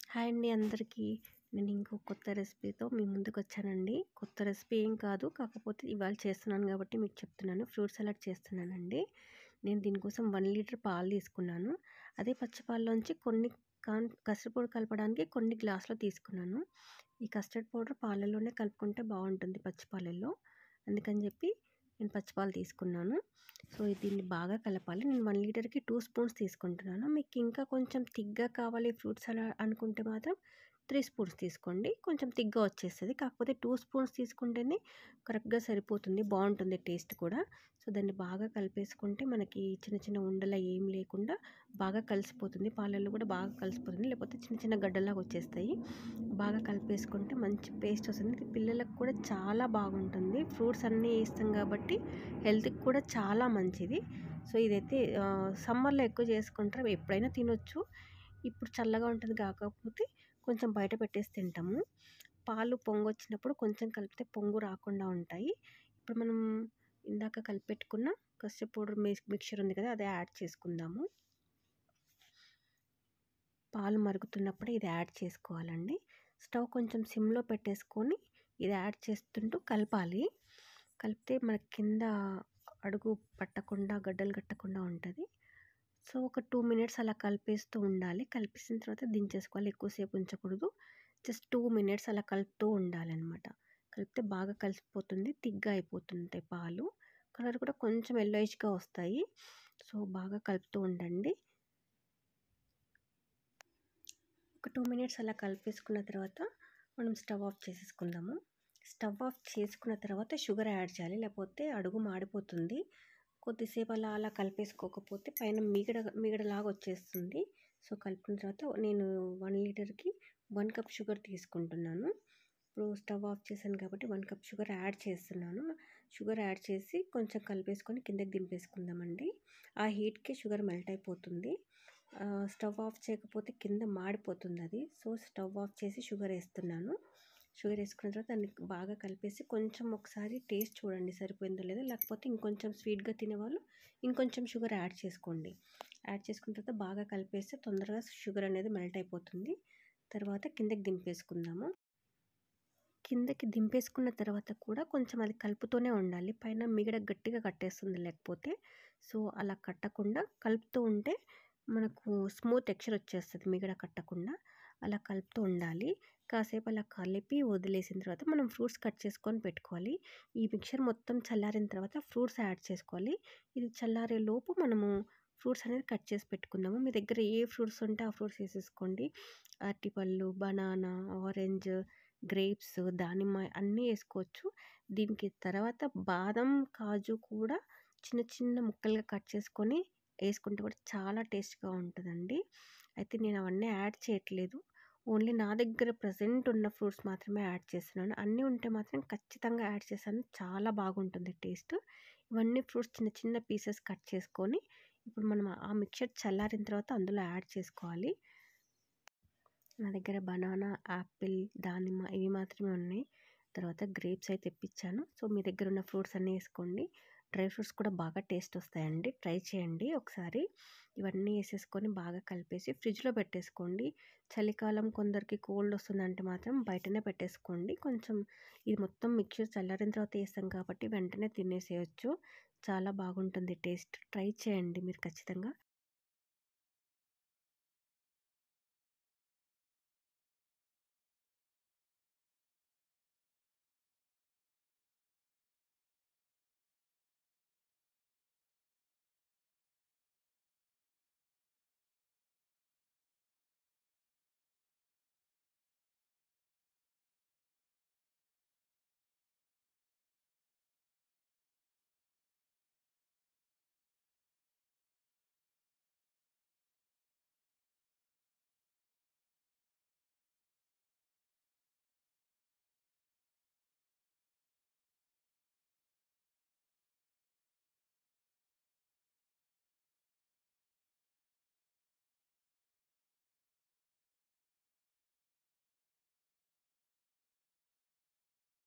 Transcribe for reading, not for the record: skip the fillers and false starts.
Hi అండి అందరికీ. నేను ఇంకో కొత్త రెసిపీతో మీ ముందుకొచ్చానండి. కొత్త రెసిపీ ఏం కాదు. కాకపోతే ఇవాళ చేస్తున్నాను కాబట్టి మీకు చెప్తున్నాను. ఫ్రూట్ సలాడ్ చేస్తున్నానండి. నేను దీనికోసం 1 లీటర్ పాలు తీసుకున్నాను. అదే పచ్చి పాల్లోంచి కొన్ని కస్టర్డ్ పౌడర్ కలపడానికి కొన్ని గ్లాసులు తీసుకున్నాను. ఈ కస్టర్డ్ పౌడర్ పాలల్లోనే కలుపుకుంటే బాగుంటుంది పచ్చి పాలల్లో. అందుకని చెప్పి నేను పచ్చి పాలు తీసుకున్నాను. సో దీన్ని బాగా కలపాలి. నేను 1 లీటర్‌కి 2 స్పూన్స్ తీసుకుంటున్నాను. మీకు ఇంకా కొంచెం థిక్‌గా కావాలి ఫ్రూట్ సలాడ్ అనుకుంటే మాత్రం 3 స్పూన్స్ తీసుకోండి. కొంచెం థిక్‌గా వచ్చేస్తది. కాకపోతే 2 స్పూన్స్ తీసుకుంటేనే కరెక్ట్‌గా సరిపోతుంది. బాగుంటుంది టేస్ట్ కూడా. సో దాన్ని బాగా కలిపేసుకుంటే మనకి చిన్న చిన్న ఉండలు ఏం లేకుండా బాగా కలిసిపోతుంది. పాలల్లో కూడా బాగా కలిసిపోతుంది. లేకపోతే చిన్న చిన్న గడ్డలాగా వచ్చేస్తాయి. బాగా కలిపేసుకుంటే మంచి పేస్ట్ వస్తుంది. ఇది పిల్లలకు కూడా చాలా బాగుంటుంది. ఫ్రూట్స్ అన్నీ వేస్తాం కాబట్టి హెల్త్‌కి కూడా చాలా మంచిది. సో ఇదైతే సమ్మర్‌లో ఎక్కువ చేసుకుంటారు. ఎప్పుడైనా తినొచ్చు. ఇప్పుడు చల్లగా ఉంటుంది కాకపోతే కొంచెం బయట పెట్టేసి తింటాము. పాలు పొంగొచ్చినప్పుడు కొంచెం కలిపితే పొంగు రాకుండా ఉంటాయి. ఇప్పుడు మనం ఇందాక కలిపెట్టుకున్న కస్టర్డ్ పౌడర్ మిక్చర్ ఉంది కదా, అది యాడ్ చేసుకుందాము. పాలు మరుగుతున్నప్పుడే ఇది యాడ్ చేసుకోవాలండి. స్టవ్ కొంచెం సిమ్లో పెట్టేసుకొని ఇది యాడ్ చేస్తుంటూ కలపాలి. కలిపితే మనకి కింద అడుగు పట్టకుండా గడ్డలు కట్టకుండా ఉంటుంది. సో ఒక 2 మినిట్స్ అలా కలిపేస్తూ ఉండాలి. కలిపేసిన తర్వాత దించేసుకోవాలి. ఎక్కువసేపు ఉంచకూడదు. జస్ట్ 2 మినిట్స్ అలా కలుపుతూ ఉండాలన్నమాట. కలిపితే బాగా కలిసిపోతుంది. థిక్‌గా అయిపోతుంటాయి పాలు. కలర్ కూడా కొంచెం యెల్లోయిష్‌గా వస్తాయి. సో బాగా కలుపుతూ ఉండండి. ఒక 2 మినిట్స్ అలా కలిపేసుకున్న తర్వాత మనం స్టవ్ ఆఫ్ చేసేసుకుందాము. స్టవ్ ఆఫ్ చేసుకున్న తర్వాత షుగర్ యాడ్ చేయాలి. లేకపోతే అడుగు మాడిపోతుంది. కొద్దిసేపు అలా కలిపేసుకోకపోతే పైన మీగడలాగా వచ్చేస్తుంది. సో కలుపుకున్న తర్వాత నేను 1 లీటర్‌కి 1 కప్ షుగర్ తీసుకుంటున్నాను. ఇప్పుడు స్టవ్ ఆఫ్ చేశాను కాబట్టి 1 కప్ షుగర్ యాడ్ చేస్తున్నాను. షుగర్ యాడ్ చేసి కొంచెం కలిపేసుకొని కిందకి దింపేసుకుందామండి. ఆ హీట్‌కి షుగర్ మెల్ట్ అయిపోతుంది. స్టవ్ ఆఫ్ చేయకపోతే కింద మాడిపోతుంది అది. సో స్టవ్ ఆఫ్ చేసి షుగర్ వేస్తున్నాను. షుగర్ వేసుకున్న తర్వాత దాన్ని బాగా కలిపేసి కొంచెం ఒకసారి టేస్ట్ చూడండి సరిపోయిందో లేదో. లేకపోతే ఇంకొంచెం స్వీట్‌గా తినేవాళ్ళు ఇంకొంచెం షుగర్ యాడ్ చేసుకోండి. యాడ్ చేసుకున్న తర్వాత బాగా కలిపేస్తే తొందరగా షుగర్ అనేది మెల్ట్ అయిపోతుంది. తర్వాత కిందకి దింపేసుకుందాము. కిందకి దింపేసుకున్న తర్వాత కూడా కొంచెం అది కలుపుతూనే ఉండాలి. పైన మిగడ గట్టిగా కట్టేస్తుంది లేకపోతే. సో అలా కట్టకుండా కలుపుతూ ఉంటే మనకు స్మూత్ టెక్స్చర్ వచ్చేస్తుంది మిగడ కట్టకుండా. అలా కలుపుతూ ఉండాలి. కాసేపు అలా కలిపి వదిలేసిన తర్వాత మనం ఫ్రూట్స్ కట్ చేసుకొని పెట్టుకోవాలి. ఈ మిక్చర్ మొత్తం చల్లారిన తర్వాత ఫ్రూట్స్ యాడ్ చేసుకోవాలి. ఇది చల్లారే లోపు మనము ఫ్రూట్స్ అనేది కట్ చేసి పెట్టుకుందాము. మీ దగ్గర ఏ ఫ్రూట్స్ ఉంటే ఆ ఫ్రూట్స్ వేసేసుకోండి. అరటిపళ్ళు, బనానా, ఆరెంజ్, గ్రేప్స్, దానిమ్మ అన్నీ వేసుకోవచ్చు. దీనికి తర్వాత బాదం, కాజు కూడా చిన్న చిన్న ముక్కలుగా కట్ చేసుకొని వేసుకుంటే కూడా చాలా టేస్ట్‌గా ఉంటుందండి. అయితే నేను అవన్నీ యాడ్ చేయట్లేదు. ఓన్లీ నా దగ్గర ప్రెజెంట్ ఉన్న ఫ్రూట్స్ మాత్రమే యాడ్ చేస్తున్నాను. అన్నీ ఉంటే మాత్రం ఖచ్చితంగా యాడ్ చేశాను. చాలా బాగుంటుంది టేస్ట్. ఇవన్నీ ఫ్రూట్స్ చిన్న చిన్న పీసెస్ కట్ చేసుకొని ఇప్పుడు మనం ఆ మిక్చర్ చల్లారిన తర్వాత అందులో యాడ్ చేసుకోవాలి. నా దగ్గర బనానా, యాపిల్, దానిమ్మ ఇవి మాత్రమే ఉన్నాయి. తర్వాత గ్రేప్స్ అయితే తెప్పించాను. సో మీ దగ్గర ఉన్న ఫ్రూట్స్ అన్నీ వేసుకోండి. డ్రై ఫ్రూట్స్ కూడా బాగా టేస్ట్ వస్తాయండి. ట్రై చేయండి ఒకసారి. ఇవన్నీ వేసేసుకొని బాగా కలిపేసి ఫ్రిడ్జ్‌లో పెట్టేసుకోండి. చలికాలం కొందరికి కోల్డ్ వస్తుందంటే మాత్రం బయటనే పెట్టేసుకోండి. కొంచెం ఇది మొత్తం మిక్చర్ చల్లారిన తర్వాత వేస్తాం కాబట్టి వెంటనే తినేసేయొచ్చు. చాలా బాగుంటుంది టేస్ట్. ట్రై చేయండి మీరు ఖచ్చితంగా.